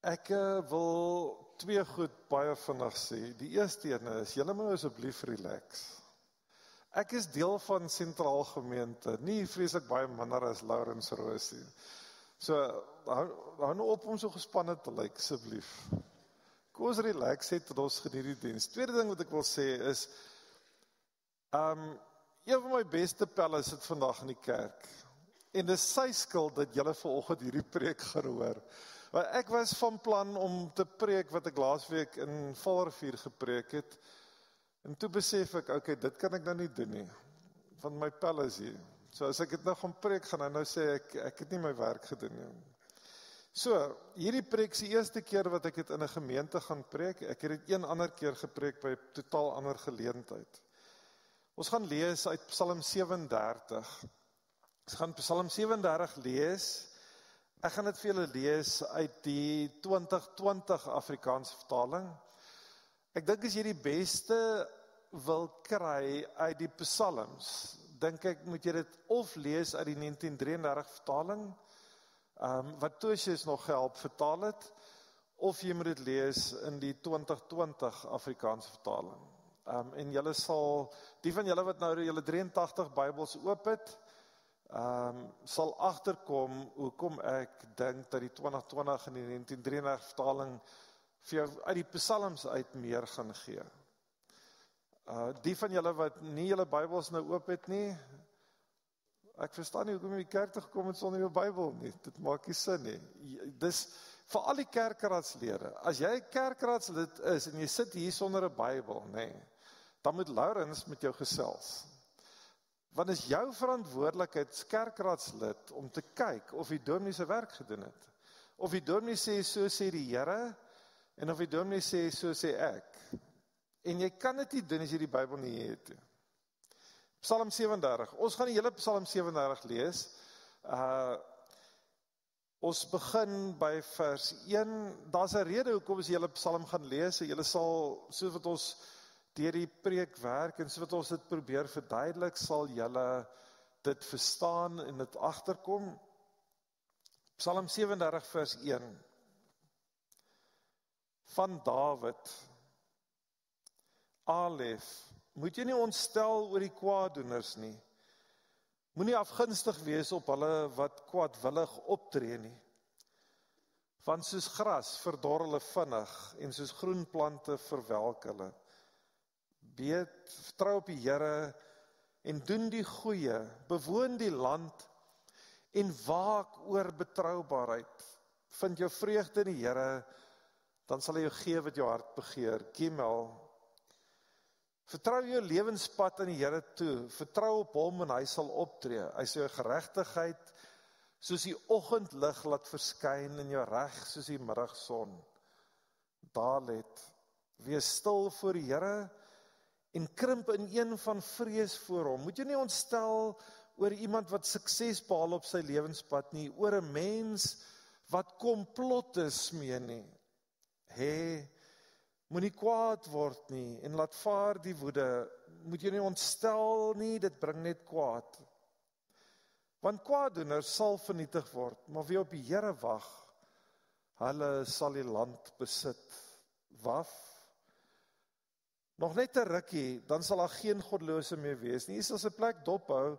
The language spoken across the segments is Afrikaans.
Ek wil twee goed baie vinnig sê. Die eerste ene is, julle moet asseblief relax. Ek is deel van sentraal gemeente, nie vreeslik baie minder as Laurens Rosie. So, hou nou op om so gespanne te lyk, asseblief. Kom ons relax het tot ons geniet die diens. Tweede ding wat ek wil sê is, een van my beste pelle sit vandag in die kerk. En dis sy skuld dat julle vanoggend hierdie preek gaan hoor. Want ek was van plan om te preek wat ek laasweek in Vaalrivier gepreek het. En toe besef ek, okay, dit kan ek nou nie doen nie. Want my pel is hier. So as ek dit nou gaan preek, gaan hy nou sê ek het nie my werk gedoen nie. So, hierdie preek is die eerste keer wat ek het in 'n gemeente gaan preek. Ek het dit een ander keer gepreek by 'n totaal ander geleentheid. Ons gaan lees uit Psalm 37. Ons gaan Psalm 37 lees. Ek gaan dit vir julle lees uit die 2020 Afrikaanse vertaling. Ek dink as jy die beste wil kry uit die psalms, dink ek moet jy dit of lees uit die 1933 vertaling, wat Toosius nog gehelp vertaal het, of jy moet dit lees in die 2020 Afrikaanse vertaling. En julle sal, die van julle wat nou julle 83 Bybels oop het, sal agterkom hoekom ek dink dat die 2020 en die 1933 vertaling vir jou uit die psalms uit meer gaan gee. Die van julle wat nie julle Bybels nou oop het nie, ek verstaan nie hoekom jy die kerk toe gekom het sonder jou Bybel nie, dit maak nie sin nie. Dis vir al die kerkraadslede, as jy 'n kerkraadslid is en jy sit hier sonder 'n Bybel, nee, dan moet Laurens met jou gesels. Want is jou verantwoordelikheid as kerkraadslid om te kyk of die dominee sy werk gedoen het. Of die dominee sê, so sê die Here, en of die dominee sê, so sê ek. En jy kan dit nie doen as jy die Bybel nie het. Psalm 37, ons gaan die hele Psalm 37 lees. Ons begin by vers 1, daar's 'n rede hoekom ons die hele Psalm gaan lees, en julle sal, so wat ons deur die preek werk, en so wat ons dit probeer verduidelik, sal julle dit verstaan en dit agterkom. Psalm 37 vers 1, van Dawid, Alef, moet jy nie ontstel oor die kwaaddoeners nie, moenie afgunstig wees op hulle wat kwaadwillig optree nie, want soos gras verdor hulle vinnig, en soos groen plante verwelk hulle. Vertrou op die Here, en doen die goeie, bewoon die land, en waak oor betroubaarheid. Vind jou vreugde in die Here, dan sal hy jou gee wat jou hart begeer. Gimel. Vertrou jou lewenspad aan die Here toe, vertrou op hom en hy sal optree. Hy sal jou geregtigheid soos die oggendlig laat verskyn en jou reg soos die middagson. Dalet, wees stil voor die Here en krimp in een van vrees voor hom. Moet jy nie ontstel oor iemand wat sukses behaal op sy lewenspad nie, oor 'n mens wat komplotte smee nie. Moenie kwaad word nie en laat vaar die woede. Moet jy nie ontstel nie, dit bring net kwaad. Want kwaaddoeners sal vernietig word, maar wie op die Here wag, hulle sal die land besit. Waf. Nog net 'n rukkie, dan sal daar geen goddelose meer wees nie. Hy sal sy plek dophou,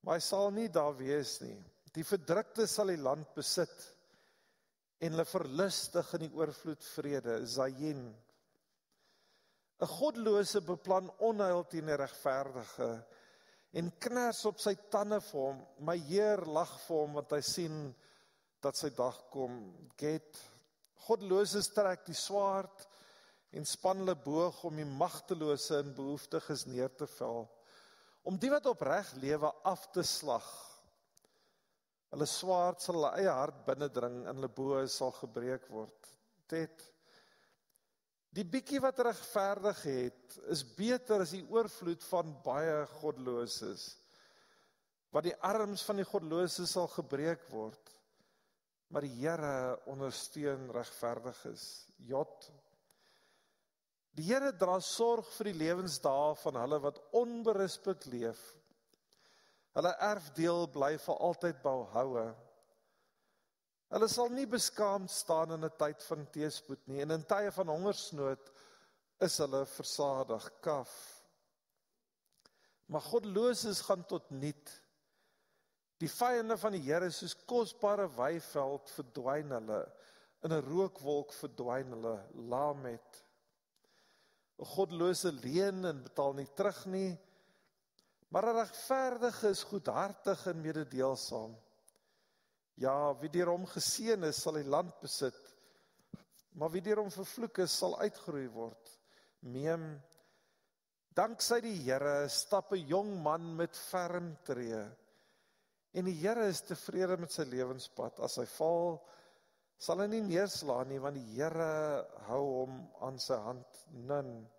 maar hy sal nie daar wees nie. Die verdrukte sal die land besit, en hulle verlustig in die oorvloed vrede, Zayin. 'n goddelose beplan onheil teen 'n regverdige, en kners op sy tande vir hom, maar Heer lag vir hom, want hy sien dat sy dag kom. Get, goddeloses trek die swaard, en span hulle boog om die magtelose en behoeftiges neer te vel, om die wat opreg lewe af te slag. Hulle swaard sal hulle eie hart binnendring, en hulle boë sal gebreek word. Die bietjie wat regverdig het, is beter as die oorvloed van baie goddeloses, wat die arms van die goddeloses sal gebreek word, maar die Here ondersteun regverdiges. Die Here dra sorg vir die lewensdae van hulle wat onberisplik leef. Hulle erfdeel bly vir altyd behoue. Hulle sal nie beskaamd staan in 'n tyd van teëspoed nie, en in tye van hongersnood is hulle versadig, kaf. Maar goddeloses gaan tot niet. Die vyande van die Here soos kosbare weiveld verdwyn hulle, in 'n rookwolk verdwyn hulle, Lamet. 'n goddelose leen en betaal nie terug nie, maar 'n regverdige is goedhartig en mededeelsaam. Ja, wie deur hom geseën is, sal die land besit, maar wie deur hom vervloek is, sal uitgeroei word. Meem, danksy die Here stap 'n jong man met ferm tree, en die Here is tevrede met sy lewenspad. As hy val, sal hy nie neerslaan nie, want die Here hou hom aan sy hand nin.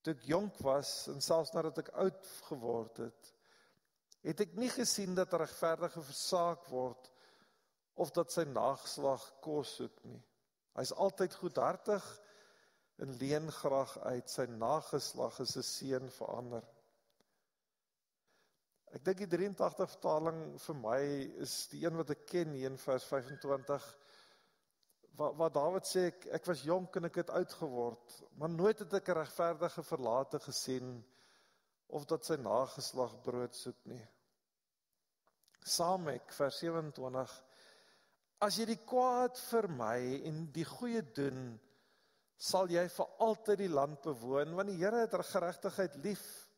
Toe ek jonk was, en selfs nadat ek oud geword het ek nie gesien dat 'n regverdige versaak word, of dat sy nageslag kos soek nie. Hy is altyd goedhartig, en leen graag uit, sy nageslag is 'n seën vir ander. Ek dink die 83 vertaling vir my is die een wat ek ken hier in vers 25, waar Dawid sê, ek was jonk en ek het oud geword, maar nooit het ek 'n regverdige verlate gesien, of dat sy nageslag brood soek nie. Samek, vers 27, as jy die kwaad vermy en die goeie doen, sal jy vir altyd die land bewoon, want die Here het geregtigheid lief.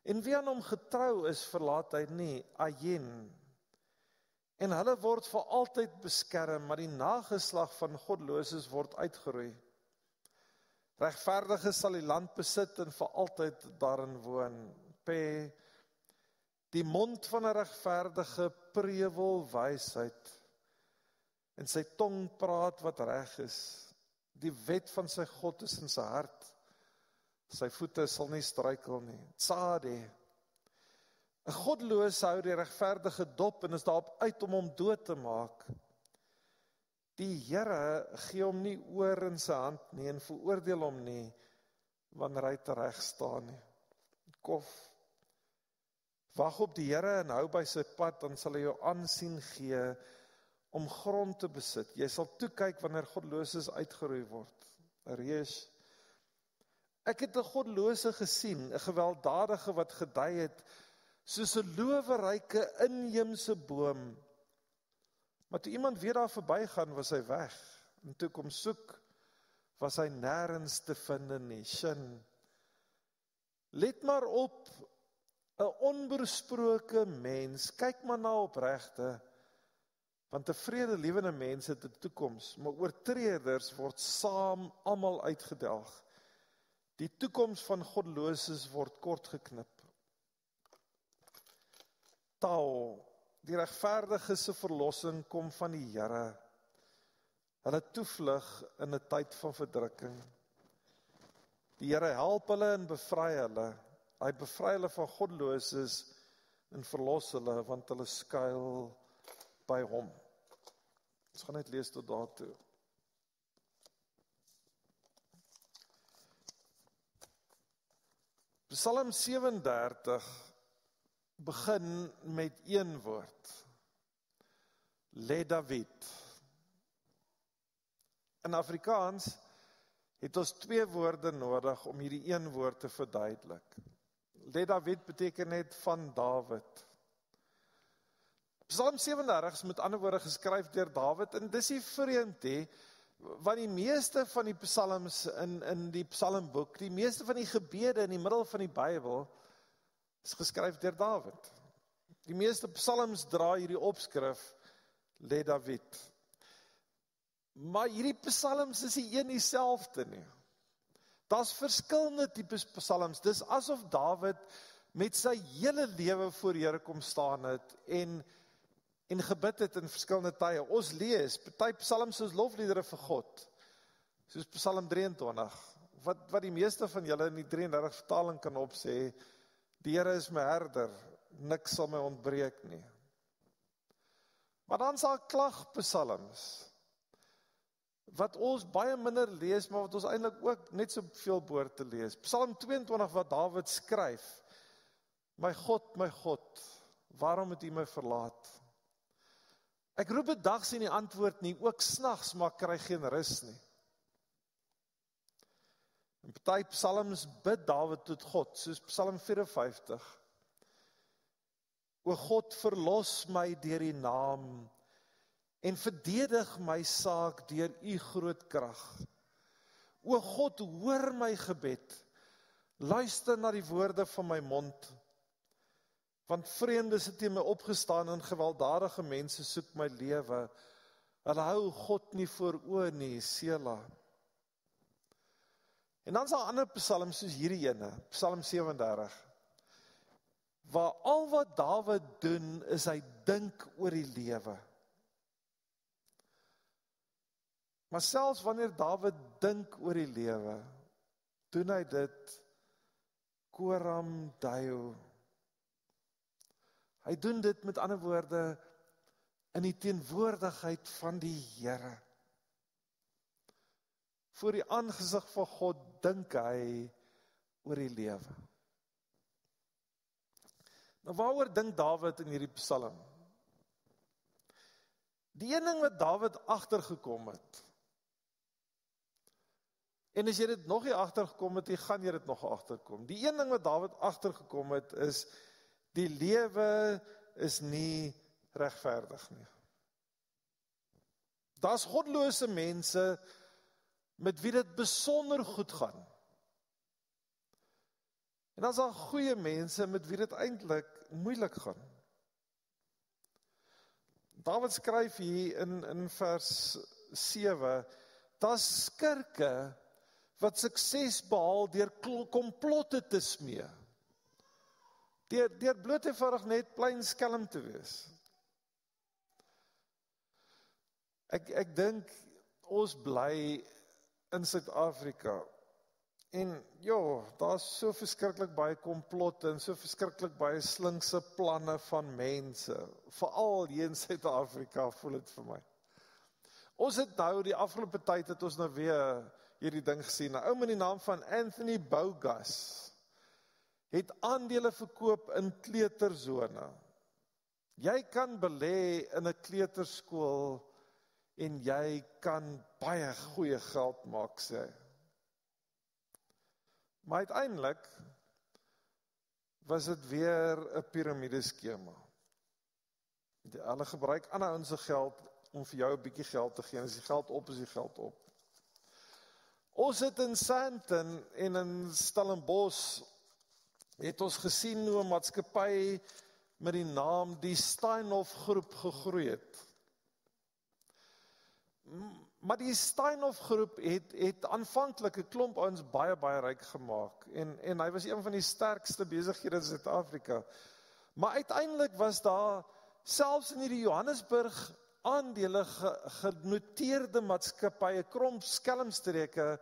En wie aan hom getrou is, verlaat hy nie, Ayin. En hulle word vir altyd beskerm, maar die nageslag van goddeloses word uitgeroei. Regverdiges sal die land besit en vir altyd daarin woon. P. Die mond van 'n regverdige prewel wysheid, en sy tong praat wat reg is. Die wet van sy God is in sy hart, sy voete sal nie struikel nie. Tsade. 'n goddelose hou die regverdige dop en is daarop uit om hom dood te maak. Die Here gee hom nie oor in sy hand nie en veroordeel hom nie wanneer hy tereg staan nie. Kof. Wag op die Here en hou by sy pad, dan sal hy jou aansien gee om grond te besit. Jy sal toekyk wanneer goddeloses uitgeroei word. Reus. Ek het 'n goddelose gesien, 'n gewelddadige wat gedei het, soos 'n loweryke inheemse boom. Maar toe iemand weer daar verbygaan, was hy weg. En toe kom soek, was hy nêrens te vind nie. Shin. Let maar op, 'n onbesproke mens, kyk maar na opregte, want 'n vredelewende mens het 'n toekoms, maar oortreders word saam almal uitgedelg. Die toekoms van goddeloses word kort geknip. Tau, die regverdige se verlossing kom van die Here. Hulle toevlug in 'n tyd van verdrukking. Die Here help hulle en bevry hulle. Hy bevry hulle van goddeloses en verlos hulle, want hulle skuil by hom. Ons gaan net lees tot daartoe. Psalm 37 begin met een woord. Le David. In Afrikaans het ons 2 woorde nodig om hierdie een woord te verduidelik. Le David beteken net van Dawid. Psalm 37 is met ander woorde geskryf deur Dawid, en dis nie vreemd nie, want die meeste van die psalms in die psalmboek, die meeste van die gebede in die middel van die Bybel, is geskryf deur Dawid. Die meeste psalms dra hierdie opskrif, Le David. Maar hierdie psalms is nie een dieselfde nie. Daar's verskillende tipes psalms. Dis asof Dawid met sy hele lewe voor die Here kom staan het en gebid het in verskillende tye. Ons lees, party psalms is lofliedere vir God, soos Psalm 23, wat die meeste van julle in die 33 vertaling kan opsê, die Here is my herder, niks sal my ontbreek nie. Maar dan is daar klagpsalms, wat ons baie minder lees, maar wat ons eintlik ook net so veel behoort te lees. Psalm 22 wat Dawid skryf, my God, waarom het U my verlaat? Ek roep 'n dag sien die antwoord nie, ook snags, maar kry geen rus nie. In party psalms bid Dawid tot God, soos Psalm 54. O God, verlos my deur die naam, en verdedig my saak deur u groot krag. O God, hoor my gebed, luister na die woorde van my mond, want vreemdes het teen my opgestaan en gewelddadige mense soek my lewe. Hulle hou God nie voor oë nie, Sela. En dan is daar ander psalms soos hierdie ene, Psalm 37, waar al wat Dawid doen, is hy dink oor die lewe. Maar selfs wanneer Dawid dink oor die lewe, doen hy dit coram Deo. Hy doen dit met ander woorde in die teenwoordigheid van die Here. Voor die aangesig van God dink hy oor die lewe. Nou waaroor dink Dawid in hierdie psalm? Die een ding wat Dawid agtergekom het, en as jy dit nog nie agtergekom het, gaan jy dit nog agterkom. Die een ding wat Dawid agtergekom het, is die lewe is nie regverdig nie. Daar's godlose mense met wie dit besonder goed gaan. En dan is daar goeie mense met wie dit eintlik moeilik gaan. Dawid skryf hier in vers 7, daar's skurke wat sukses behaal deur komplotte te smee. Deur bloot eenvoudig net plain skelm te wees. Ek dink ons bly in Suid-Afrika. En daar's so verskriklik baie komplotte en so verskriklik baie slinkse planne van mense. Veral hier in Suid-Afrika voel dit vir my. Ons het nou die afgelope tyd het ons nou weer hierdie ding gesien. 'n Ou met die naam van Anthony Bogas het aandele verkoop in kleuterzone. Jy kan belê in 'n kleuterskool en jy kan baie goeie geld maak, sê hy. Maar uiteindelik was dit weer 'n piramideskema. Hulle gebruik ander ouens se geld om vir jou 'n bietjie geld te gee. En as die geld op, is die geld op. Ons het in Sandton en in Stellenbosch het ons gesien hoe 'n maatskappy met die naam die Steinhoff groep gegroei het. Maar die Steinhoff groep het aanvanklik 'n klomp ouens baie ryk gemaak. En hy was een van die sterkste besighede in Suid-Afrika. Maar uiteindelik was daar, selfs in hierdie Johannesburg aandele genoteerde maatskappye, kromp skelmstreke,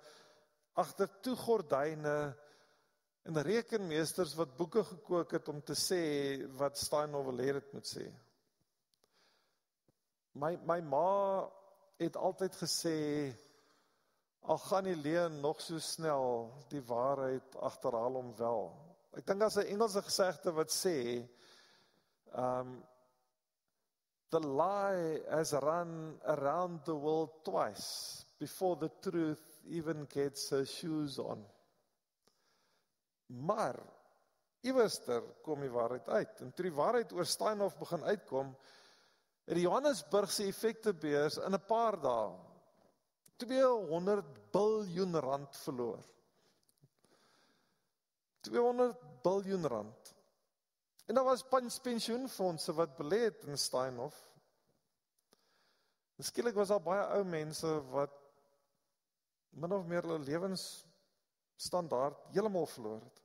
agter toe gordyne, en rekenmeesters wat boeke gekook het om te sê wat Steinhoff wil hê dit moet sê. My ma het altyd gesê, al gaan die leuen nog so snel, die waarheid agterhaal hom wel. Ek dink daar's 'n Engelse gesegde wat sê, the lie has run around the world twice before the truth even gets her shoes on. Maar iewerster kom die waarheid uit. En toe die waarheid oor Steinhoff begin uitkom, het die Johannesburgse effektebeurs in 'n paar dae 200 biljoen rand verloor. 200 biljoen rand. En daar was pensioenfondse wat belê het in Steinhoff. Skielik was daar baie ou mense wat min of meer hulle lewensstandaard heeltemal verloor het.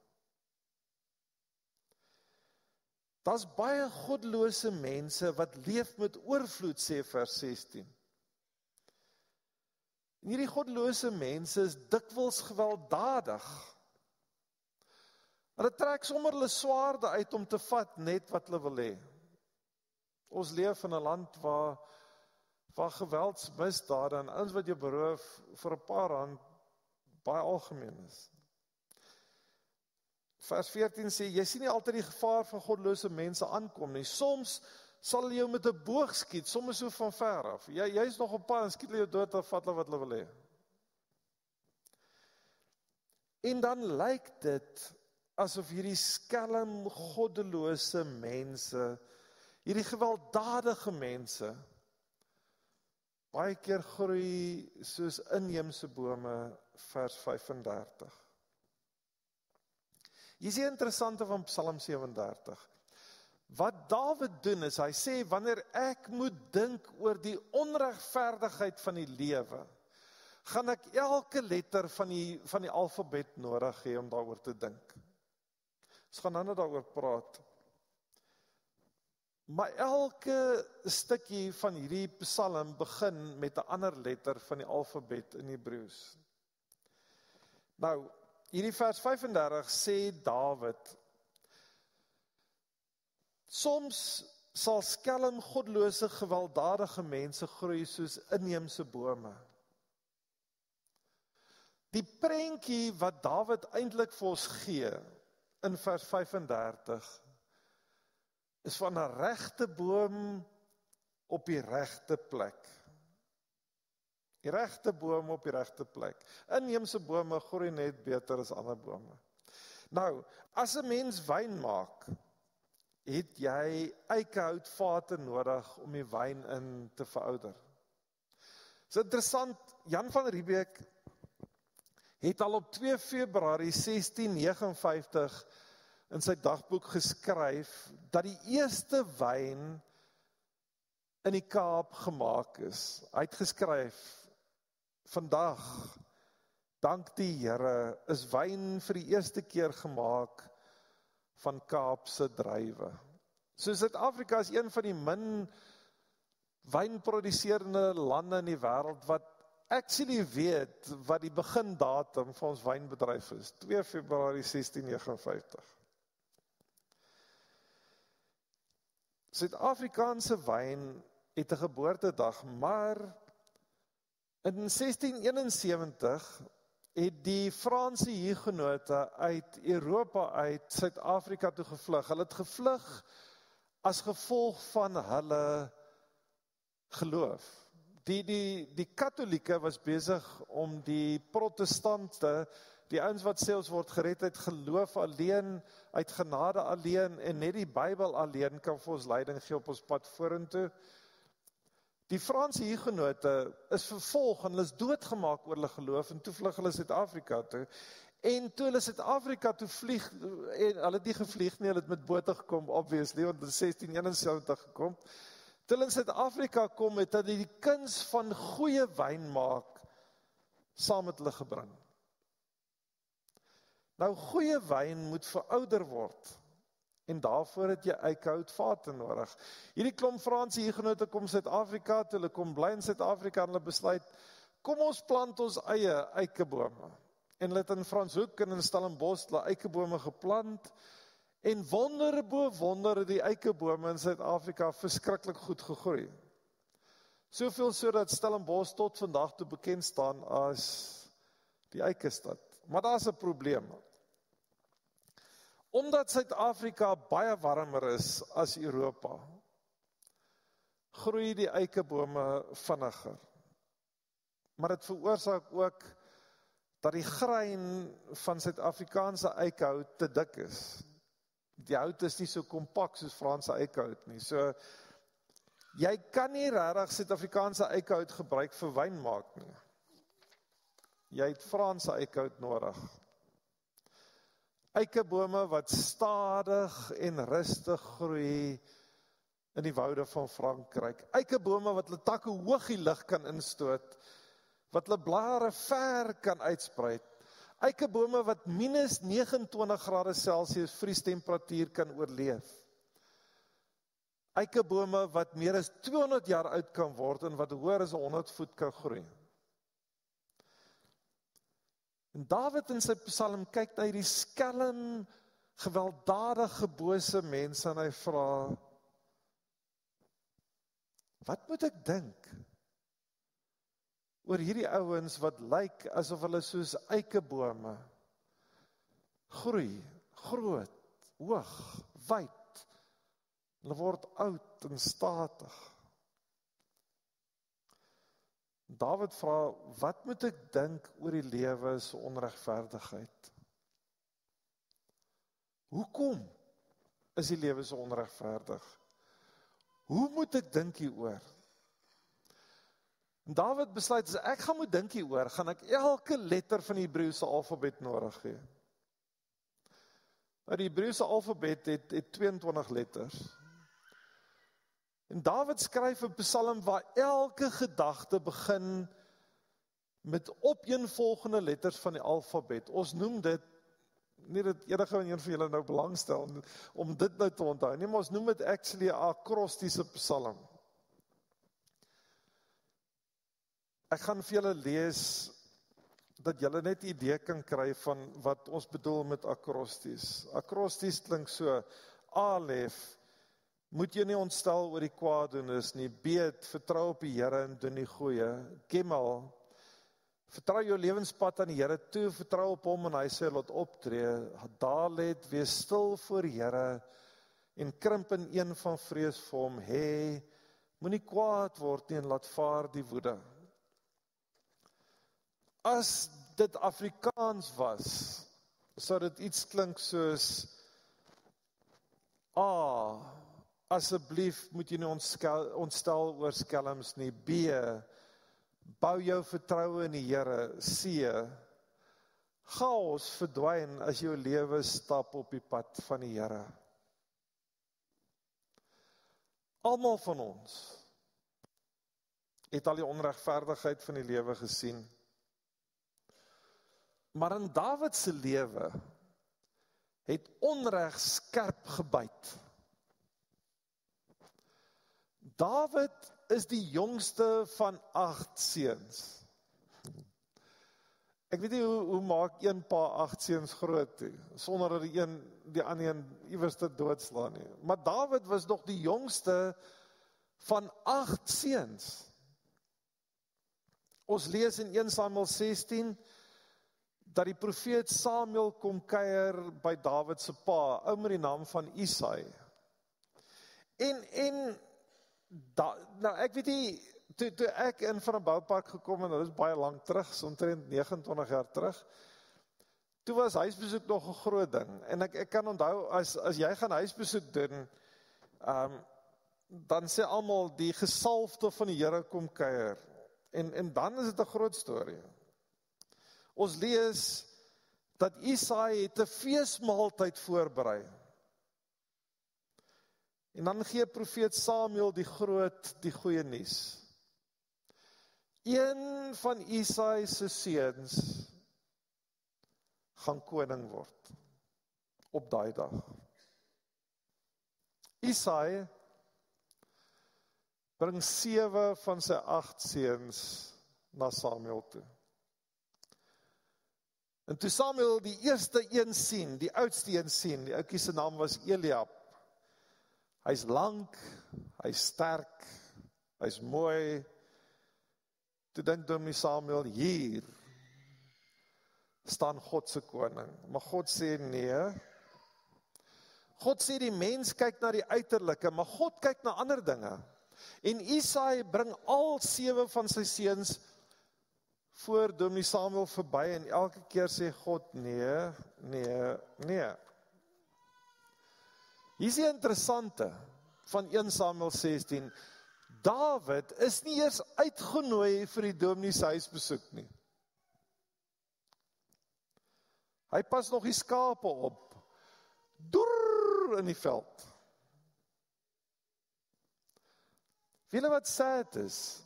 Daar's baie godlose mense wat leef met oorvloed, sê vers 16. En hierdie godlose mense is dikwels gewelddadig. Hulle trek sommer hulle swaarde uit om te vat net wat hulle wil hê. Ons leef in 'n land waar geweldsmisdade en ouens wat jou beroof vir 'n paar rand baie algemeen is. Vers 14 sê, jy sien nie altyd die gevaar van godlose mense aankom nie. Soms sal jou met 'n boog skiet, soms so van ver af. Jy is nog op pad en skiet hulle jou dood of vat hulle wat hulle wil hê. En dan lyk dit asof hierdie skelm, goddelose mense, hierdie gewelddadige mense, baie keer groei soos inheemse bome, vers 35. Hier is die interessante van Psalm 37. Wat Dawid doen is, hy sê, wanneer ek moet dink oor die onregverdigheid van die lewe, gaan ek elke letter van die alfabet nodig hê om daaroor te dink. Ons gaan nou daaroor praat. Maar elke stukkie van hierdie psalm begin met 'n ander letter van die alfabet in Hebreëus. Nou, hierdie vers 35 sê Dawid, soms sal skelm, godlose, gewelddadige mense groei soos inheemse bome. Die prentjie wat Dawid eintlik vir ons gee in vers 35 is van 'n regte boom op die regte plek. Die regte boom op die regte plek. Inheemse bome groei net beter as ander bome. Nou, as 'n mens wyn maak, het jy eikehoutvaten nodig om die wyn in te verouder. Dit is interessant, Jan van Riebeeck het al op 2 Februarie 1659 in sy dagboek geskryf dat die eerste wyn in die Kaap gemaak is. Hy het geskryf, vandag, dank die Here, is wyn vir die eerste keer gemaak van Kaapse druiwe. So Suid-Afrika is een van die min wynproduserende lande in die wêreld wat actually weet wat die begindatum van ons wynbedryf is, 2 Februarie 1659. Suid-Afrikaanse wyn het 'n geboortedag, maar in 1671 het die Franse hugenote uit Europa uit Suid-Afrika toe gevlug. Hulle het gevlug as gevolg van hulle geloof. Die katholieke was besig om die protestante, die ouens wat sê ons word gered uit geloof alleen, uit genade alleen, en net die Bybel alleen kan vir ons leiding gee op ons pad vorentoe. Die Franse hugenote is vervolg en hulle is doodgemaak oor hulle geloof en toe vlug hulle Suid-Afrika toe. En toe hulle Suid-Afrika toe vlieg, en hulle het nie gevlieg nie, hulle het met bote gekom, obviously, want in 1671 gekom. Toe hulle in Suid-Afrika kom, het hulle die kuns van goeie wyn maak saam met hulle gebring. Nou, goeie wyn moet verouder word. En daarvoor het jy eikehoutvaten nodig. Hierdie klomp Franse hugenote kom Suid-Afrika, toe hulle kom bly in Suid-Afrika en hulle besluit, kom ons plant ons eie eikebome. En hulle het in Franshoek en in Stellenbosch hulle eikebome geplant, en wondere bo wondere die eikebome in Suid-Afrika verskriklik goed gegroei. Soveel so dat Stellenbosch tot vandag toe bekend staan as die eikestad. Maar daar is 'n probleem. Omdat Suid-Afrika baie warmer is as Europa, groei die eikebome vinniger. Maar dit veroorsaak ook dat die grein van Suid-Afrikaanse eikehout te dik is. Die hout is nie so kompak soos Franse eikehout nie. So, jy kan nie regtig Suid-Afrikaanse eikehout gebruik vir wyn maak nie. Jy het Franse eikehout nodig. Eikebome wat stadig en rustig groei in die woude van Frankryk. Eikebome wat hulle takke hoog die lug kan instoot, wat hulle blare ver kan uitsprei. Eikebome wat minus 29 grade Celsius vriestemperatuur kan oorleef. Eikebome wat meer as 200 jaar oud kan word en wat hoër as 100 voet kan groei. En Dawid in sy psalm kyk na hierdie skelm, gewelddadige, bose mense en hy vra, wat moet ek dink oor hierdie ouens wat lyk asof hulle soos eikebome groei, groot, hoog, wyd, Hulle word oud en statig. Dawid vra, wat moet ek dink oor die lewe se onregverdigheid? Hoekom is die lewe so onregverdig? Hoe moet ek dink hieroor? En Dawid besluit, as ek gaan moet dink hieroor, gaan ek elke letter van die Hebreëse alfabet nodig hê. Nou, die Hebreëse alfabet het 22 letters. En Dawid skryf 'n psalm waar elke gedagte begin met opeenvolgende letters van die alfabet. Ons noem dit, nie dat enige een van julle nou belangstel om dit nou te onthou nie, maar ons noem dit actually 'n akrostiese psalm. Ek gaan vir julle lees, dat julle net 'n idee kan kry van wat ons bedoel met akrosties. Akrosties klink so, Alef, moet jy nie ontstel oor die kwaadoeners nie. Bet, vertrou op die Here en doen die goeie. Gimel, vertrou jou lewenspad aan die Here toe, vertrou op hom en hy sê laat optree. Dalet, wees stil voor die Here en krimp in een van vrees vir hom. Moenie kwaad word nie en laat vaar die woede. As dit Afrikaans was, sou dit iets klink soos asseblief moet jy nie ontstel oor skelms nie. B, bou jou vertroue in die Here. C, chaos verdwyn as jou lewe stap op die pad van die Here. Almal van ons het al die onregverdigheid van die lewe gesien. Maar in Dawid se lewe het onreg skerp gebyt. Dawid is die jongste van 8 seuns. Ek weet nie hoe maak een pa 8 seuns groot nie, sonder dat die ander een iewers te doodslaan nie. Maar Dawid was nog die jongste van 8 seuns. Ons lees in 1 Samuel 16 dat die profeet Samuel kom kuier by Dawid se pa, ou met die naam van Isai. Nou ek weet nie, toe ek in van 'n boupark gekom en dit is baie lank terug, so omtrent 29 jaar terug, toe was huisbesoek nog 'n groot ding, en ek kan onthou, as jy gaan huisbesoek doen, dan sê almal, die gesalfde van die Here kom kuier, en dan is dit 'n groot storie. Ons lees dat Isai het 'n feesmaaltyd voorberei. En dan gee profeet Samuel die goeie nuus. Een van Isai se seuns gaan koning word op daai dag. Isai bring 7 van sy 8 seuns na Samuel toe. En toe Samuel die eerste een sien, die oudste een sien, die ouetjie se naam was Eliab. Hy's lank, hy's sterk, hy's mooi. Toe dink Dominee Samuel, hier staan God se koning. Maar God sê nee. God sê die mens kyk na die uiterlike, maar God kyk na ander dinge. En Isai bring al 7 van sy seuns voor Dominee Samuel verby, en elke keer sê God, nee. Hier is die interessante van 1 Samuel 16, Dawid is nie eers uitgenooi vir die dominee se huisbesoek nie. Hy pas nog die skape op, doer in die veld. Weet julle wat sad is?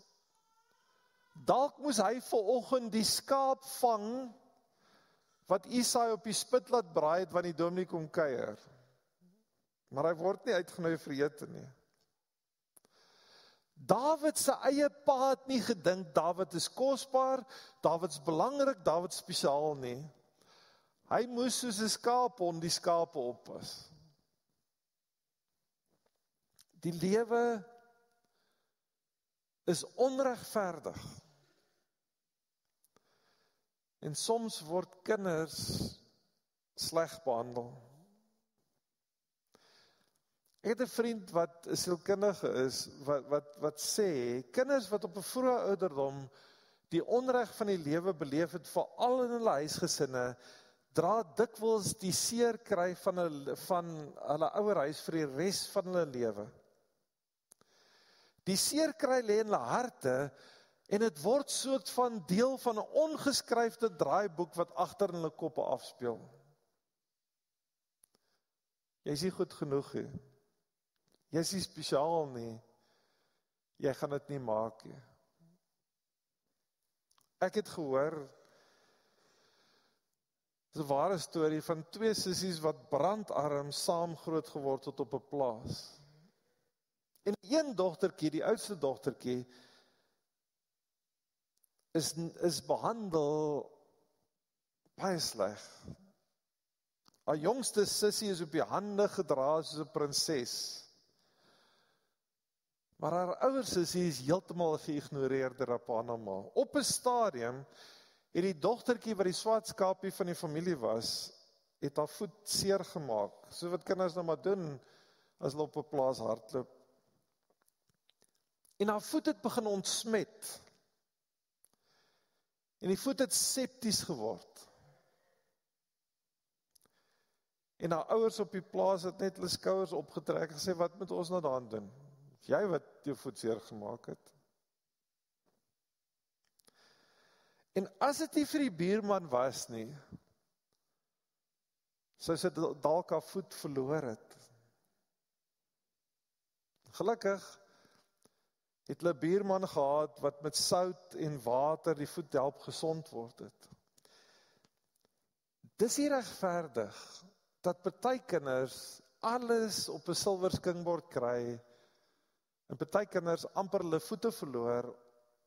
Dalk moes hy vanoggend die skaap vang, wat Isai op die spit laat braai het, wanneer die dominee kom kuier. Maar hy word nie uitgenooi vir ete nie. Dawid se eie pa het nie gedink, Dawid is kosbaar, Dawid is belangrik, Dawid is spesiaal nie. Hy moes soos 'n skaaphond die skape oppas. Die lewe is onregverdig. En soms word kinders sleg behandel. Ek het 'n vriend wat 'n sielkundige is, wat sê, kinders wat op 'n vroeë ouderdom die onreg van die lewe beleef het, veral in hulle huisgesinne, dra dikwels die seer kry van hulle ouerhuis vir die res van hulle lewe. Die seer kry lê in hulle harte, en dit word soort van deel van 'n ongeskryfde draaiboek wat agter in hulle koppe afspeel. Jy is nie goed genoeg nie. Jy is nie spesiaal nie. Jy gaan dit nie maak nie. Ek het gehoor, dis 'n ware storie van 2 sissies wat brandarm saam groot geword het op 'n plaas. En een dogtertjie, die oudste dogtertjie, is behandel baie sleg. Haar jongste sussie is op die hande gedra soos 'n prinses. Maar haar ouer sussie is heeltemal geïgnoreer deur haar pa en haar ma. Op 'n stadium het die dogtertjie wat die swart skapie van die familie was, het haar voet seer gemaak. So wat kinders nou maar doen as hulle op 'n plaas hardloop. En haar voet het begin ontsmet. En die voet het septies geword. En haar ouers op die plaas het net hulle skouers opgetrek en gesê, wat moet ons nou daaraan doen? Jy wat jou voet seer gemaak het. En as dit nie vir die buurman was nie, sou sy dalk haar voet verloor het. Gelukkig het hulle 'n buurman gehad wat met sout en water die voet help gesond word het. Dis nie regverdig dat party kinders alles op 'n silwer skingbord kry en party kinders amper hulle voete verloor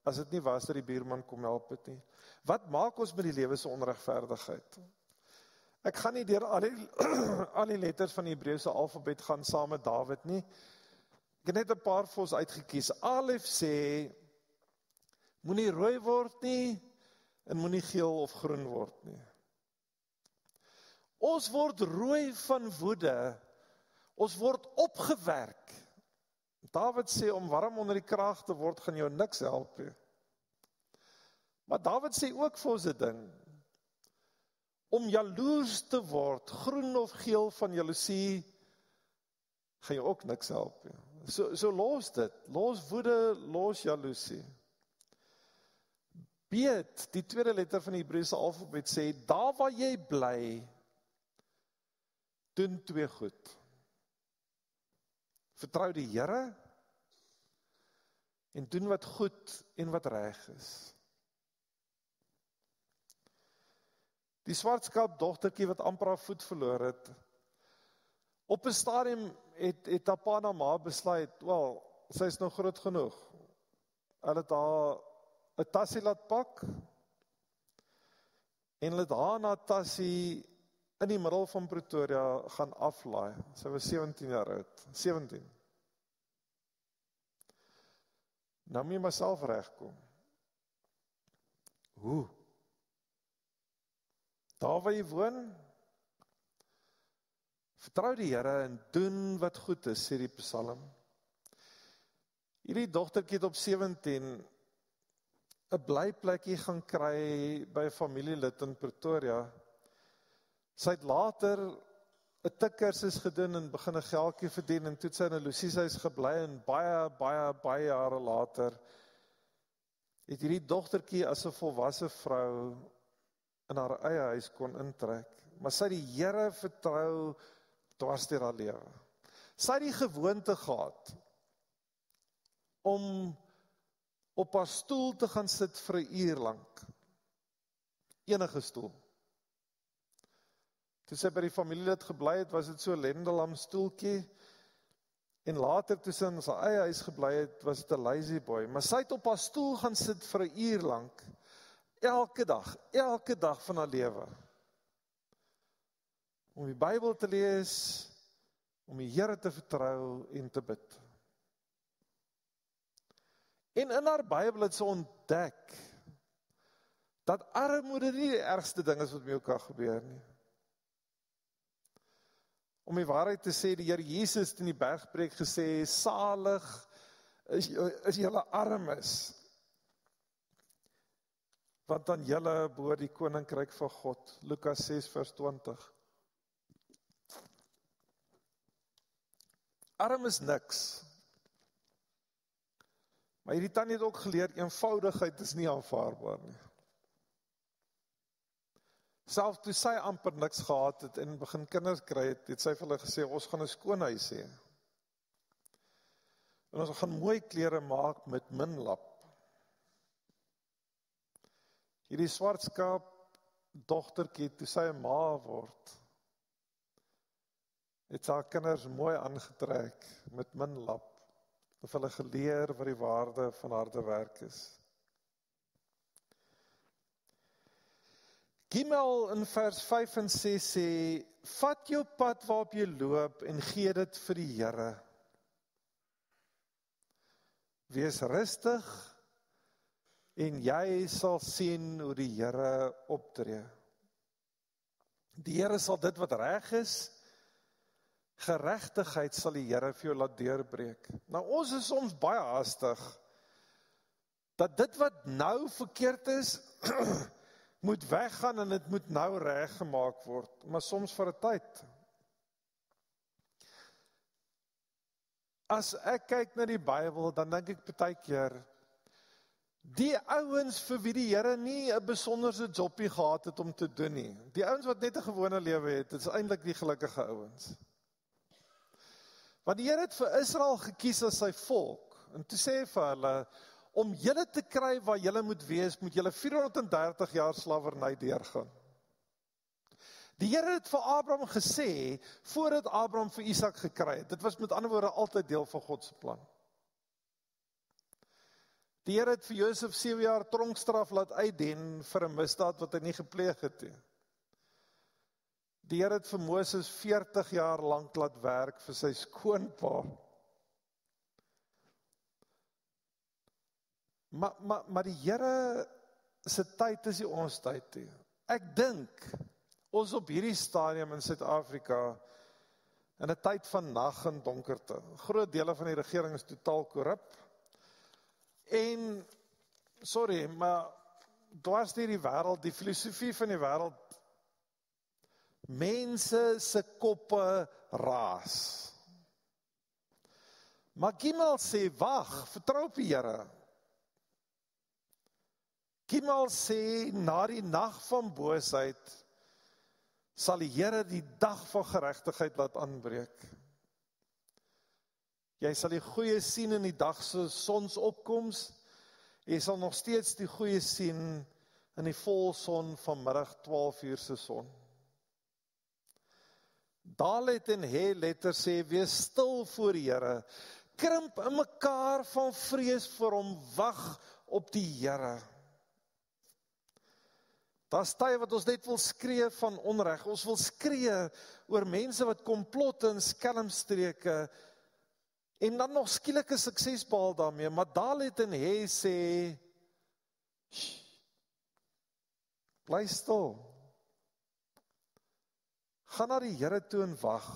as dit nie was dat die buurman kom help het nie. Wat maak ons met die lewe se onregverdigheid? Ek gaan nie deur al die letters van die Hebreëse alfabet gaan saam met Dawid nie. Ek het net 'n paar vir ons uitgekies. Alef sê, moenie rooi word nie, en moenie geel of groen word nie. Ons word rooi van woede, ons word opgewerk. Dawid sê, om warm onder die kraag te word, gaan jou niks help nie. Maar Dawid sê ook vir ons 'n ding, om jaloers te word, groen of geel van jaloesie, gaan jou ook niks help nie. So los dit, los woede, los jaloesie. Beet, die tweede letter van die Hebreëse alfabet sê, daar waar jy bly, doen 2 goed. Vertrou die Here, en doen wat goed en wat reg is. Die swartskaap dogtertjie wat amper haar voet verloor het, op 'n stadium het haar pa en haar ma besluit, wel, sy is nou groot genoeg. Hulle het haar 'n tassie laat pak, en hulle het haar na tassie in die middel van Pretoria gaan aflaai. Sy was 17 jaar oud, 17. Nou moet jy maar self regkom. Hoe? Daar waar jy woon, vertrou die Here en doen wat goed is, sê die Psalm. Hierdie dogtertjie het op 17 'n blyplekkie gaan kry by 'n familielid in Pretoria. Sy het later 'n tikkursus gedoen en begin 'n geldjie verdien en toe het sy in 'n losieshuis gebly en baie jare later het hierdie dogtertjie as 'n volwasse vrou in haar eie huis kon intrek. Maar sy het die Here vertrou dwars deur haar lewe. Sy het die gewoonte gehad om op haar stoel te gaan sit vir 'n uur lank. Enige stoel. Toe sy by die familielid gebly het, was dit so 'n lendelam stoeltjie, en later toe sy in sy eie huis gebly het, was dit 'n lazy boy, maar sy het op haar stoel gaan sit vir 'n uur lank, elke dag van haar lewe, om die Bybel te lees, om die Here te vertrou en te bid. En in haar Bybel het sy ontdek, dat armoede nie die ergste ding is wat met jou kan gebeur nie. om die waarheid te sê, die Here Jesus in die bergpreek gesê, salig is julle armes, want dan julle behoort die koninkryk van God. Lukas 6 vers 20. Arm is niks. Maar hierdie tannie het ook geleer, eenvoudigheid is nie aanvaarbaar nie. Selfs toe sy amper niks gehad het en begin kinders kry het sy vir hulle gesê, ons gaan 'n skoonhuis hê. En ons gaan mooi klere maak met min lap. Hierdie swartskaap dogtertjie, toe sy 'n ma word, het sy haar kinders mooi aangetrek met min lap, of hulle geleer wat die waarde van harde werk is. Gimel in vers 5 en 6 sê, vat jou pad waarop jy loop en gee dit vir die Here. Wees rustig en jy sal sien hoe die Here optree. Die Here sal dit wat reg is, geregtigheid sal die Here vir jou laat deurbreek. Nou ons is soms baie haastig, dat dit wat nou verkeerd is, moet weggaan en dit moet nou reg gemaak word, maar soms vir 'n tyd. As ek kyk na die Bybel, dan dink ek baie keer, die ouens vir wie die Here nie 'n besonderse jobbie gehad het om te doen nie, die ouens wat net 'n gewone lewe het, is eintlik die gelukkige ouens. Want die Here het vir Israel gekies as sy volk, en toe sê vir hulle, om julle te kry waar julle moet wees, moet julle 430 jaar slawerny deurgaan. Die Here het vir Abraham gesê, voordat Abraham vir Isak gekry het, dit was met ander woorde altyd deel van God se plan. Die Here het vir Josef 7 jaar tronkstraf laat uitdien vir 'n misdaad wat hy nie gepleeg het nie. Die Here het vir Moses 40 jaar lank laat werk vir sy skoonpa. Maar die Here se tyd is nie ons tyd nie. Ek dink, ons op hierdie stadium in Suid-Afrika, in 'n tyd van nag en donkerte. Groot dele van die regering is totaal korrup. En, sorry, maar dwars deur die wêreld, die filosofie van die wêreld, mense se koppe raas. Maar Gimel sê, wag, vertrou op die Here. Gimel sê, na die nag van boosheid, sal die Here die dag van geregtigheid laat aanbreek. Jy sal die goeie sien in die dag se sonsopkoms, jy sal nog steeds die goeie sien in die volson van middag 12 uur se son. Dalet en he letter sê, wees stil voor die Here, krimp in mekaar van vrees vir hom, wag op die Here. Daar's tye wat ons net wil skree van onreg, ons wil skree oor mense wat komplot en skelmstreke, en dan nog skielike sukses behaal daarmee, maar Dalet en he sê, bly stil, gaan na die Here toe en wag.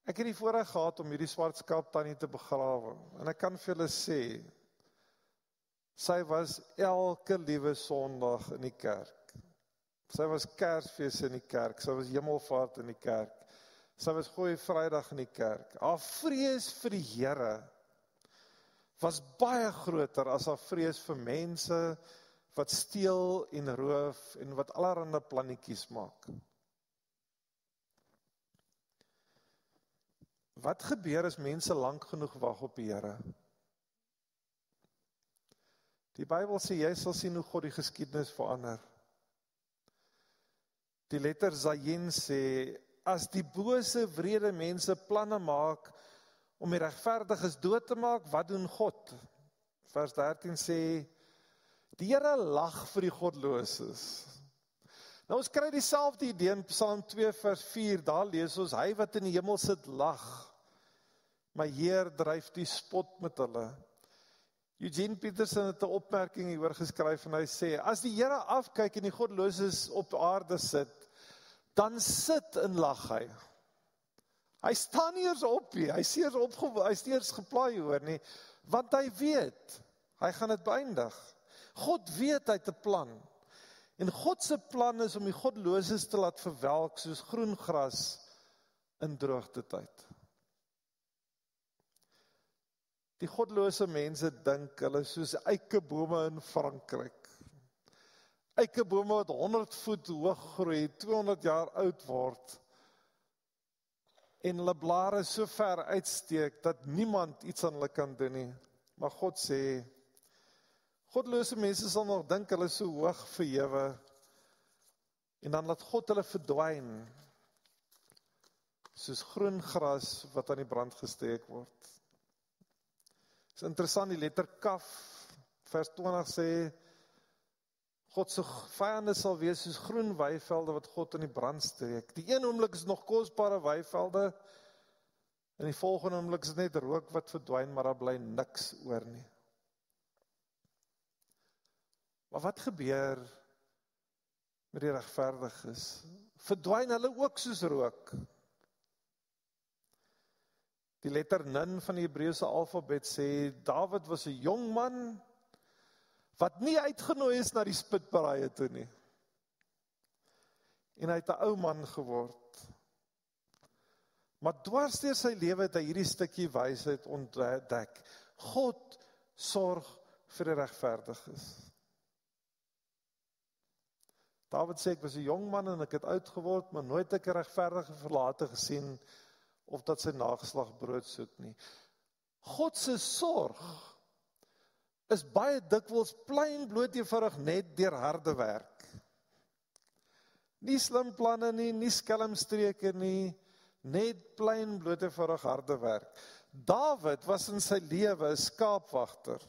Ek het die voorreg gehad om hierdie swartskaap tannie te begrawe, en ek kan vir julle sê, sy was elke liewe Sondag in die kerk. Sy was Kersfees in die kerk, sy was Hemelvaart in die kerk, sy was Goeie Vrydag in die kerk. Haar vrees vir die Here was baie groter as haar vrees vir mense wat steel en roof en wat allerhande plannetjies maak. Wat gebeur as mense lank genoeg wag op die Here? Die Bybel sê, jy sal sien hoe God die geskiedenis verander. Die letter Zayin sê, as die bose wrede mense planne maak om die regverdiges dood te maak, wat doen God? Vers 13 sê, die Here lag vir die godloses. Nou ons kry dieselfde idee in Psalm 2 vers 4, daar lees ons, hy wat in die hemel sit lag, my Heer dryf die spot met hulle. Eugene Peterson het 'n opmerking hieroor geskryf en hy sê, as die Here afkyk en die godloses op aarde sit, dan sit en lag hy. Hy staan nie eers op nie, hy is nie eers geplaai hoor nie, want hy weet, hy gaan dit beëindig. God weet hy het 'n plan. En God se plan is om die goddeloses te laat verwelk soos groen gras in droogtetyd. Die goddelose mense dink hulle is soos eikebome in Frankryk. Eikebome wat 100 voet hoog groei, 200 jaar oud word, en hulle blare so ver uitsteek, dat niemand iets aan hulle kan doen nie. Maar God sê, goddelose mense sal nog dink hulle is so hoog verhewe, en dan laat God hulle verdwyn, soos groen gras wat aan die brand gesteek word. Dit is interessant, die letter kaf, vers 20 sê, God se vyande sal wees soos groen weivelde wat God in die brand steek. Die een oomblik is nog kosbare weivelde, en die volgende oomblik is net rook wat verdwyn, maar daar bly niks oor nie. Maar wat gebeur met die regverdiges? Verdwyn hulle ook soos rook? Die letter Nun van die Hebreëse alfabet sê, Dawid was 'n jong man, wat nie uitgenooi is na die spitparaaie toe nie. En hy het 'n ou man geword. Maar dwars deur sy lewe het hy hierdie stukkie wysheid ontdek. God sorg vir die regverdiges. Dawid sê, ek was 'n jong man en ek het oud geword, maar nooit ek 'n regverdige verlate gesien, of dat sy nageslag brood soek nie. God se sorg is baie dikwels plain bloot eenvoudig net deur harde werk. Nie slim planne nie, nie skelmstreke nie, net plain bloot eenvoudig harde werk. Dawid was in sy lewe 'n skaapwagter,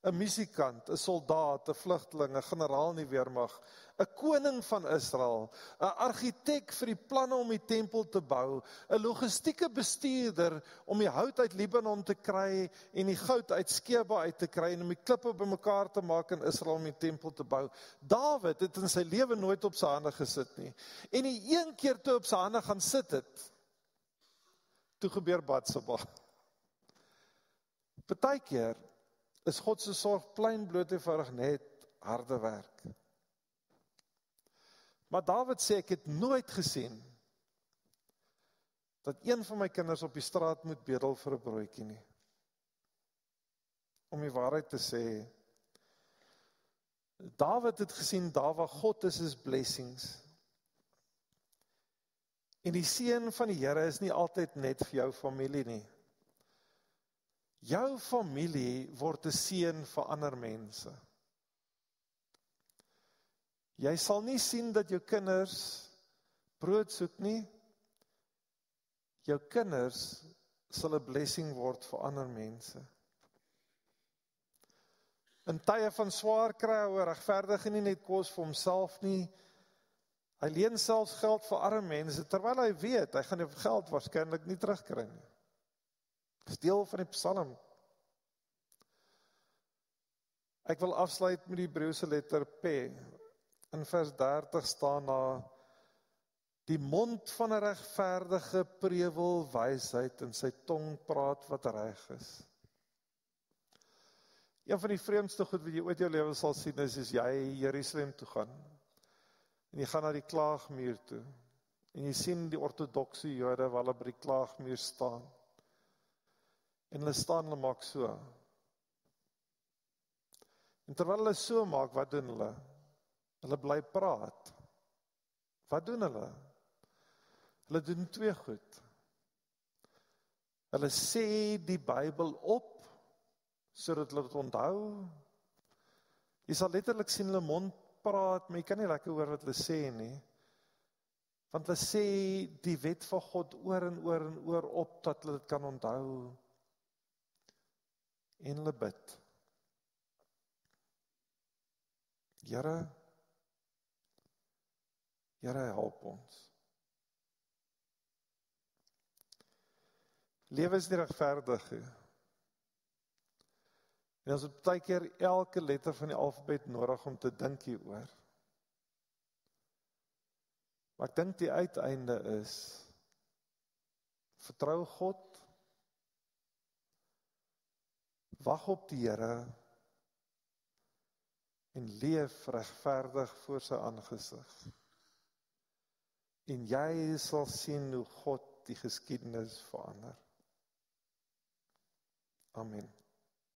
'n musiekant, 'n soldaat, 'n vlugteling, 'n generaal in die weermag, 'n koning van Israel, 'n argitek vir die planne om die tempel te bou, 'n logistieke bestuurder om die hout uit Libanon te kry en die goud uit Skeba uit te kry en om die klippe bymekaar te maak in Israel om die tempel te bou. Dawid het in sy lewe nooit op sy hande gesit nie. En die een keer toe op sy hande gaan sit het, toe gebeur Batseba. Partykeer is God se sorg plain bloot eenvoudig net harde werk. Maar Dawid sê, ek het nooit gesien dat een van my kinders op die straat moet bedel vir 'n broodjie nie. Om die waarheid te sê, Dawid het gesien, daar waar God is blessings. En die seën van die Here is nie altyd net vir jou familie nie. Jou familie word 'n seën vir ander mense. Jy sal nie sien dat jou kinders brood soek nie. Jou kinders sal 'n blessing word vir ander mense. In tye van swaar kry hy regverdige nie net kos vir homself nie. Hy leen selfs geld vir arme mense, terwyl hy weet, hy gaan die geld waarskynlik nie terugkry nie. Dis deel van die Psalm. Ek wil afsluit met die Hebreëse letter P. In vers 30 staan daar, die mond van 'n regverdige prewel wysheid en sy tong praat wat reg is. Een van die vreemdste goed wat jy ooit jou lewe sal sien is jy Jerusalem toe gaan. En jy gaan na die klaagmuur toe. En jy sien die ortodokse Jode waar hulle by die klaagmuur staan. En hulle staan, hulle maak so. En terwyl hulle so maak, wat doen hulle? Hulle bly praat. Wat doen hulle? Hulle doen twee goed. Hulle sê die Bybel op, sodat hulle dit onthou. Jy sal letterlik sien hulle mond praat, maar jy kan nie lekker hoor wat hulle sê nie. Want hulle sê die wet van God oor en oor en oor op, dat hulle dit kan onthou. En hulle bid. Here, help ons. Lewe is nie regverdig nie. En ons het baie keer elke letter van die alfabet nodig om te dink hieroor. Maar ek dink die uiteinde is, vertrou God, wag op die Here, en leef regverdig voor sy aangesig. En jy sal sien hoe God die geskiedenis verander. Amen.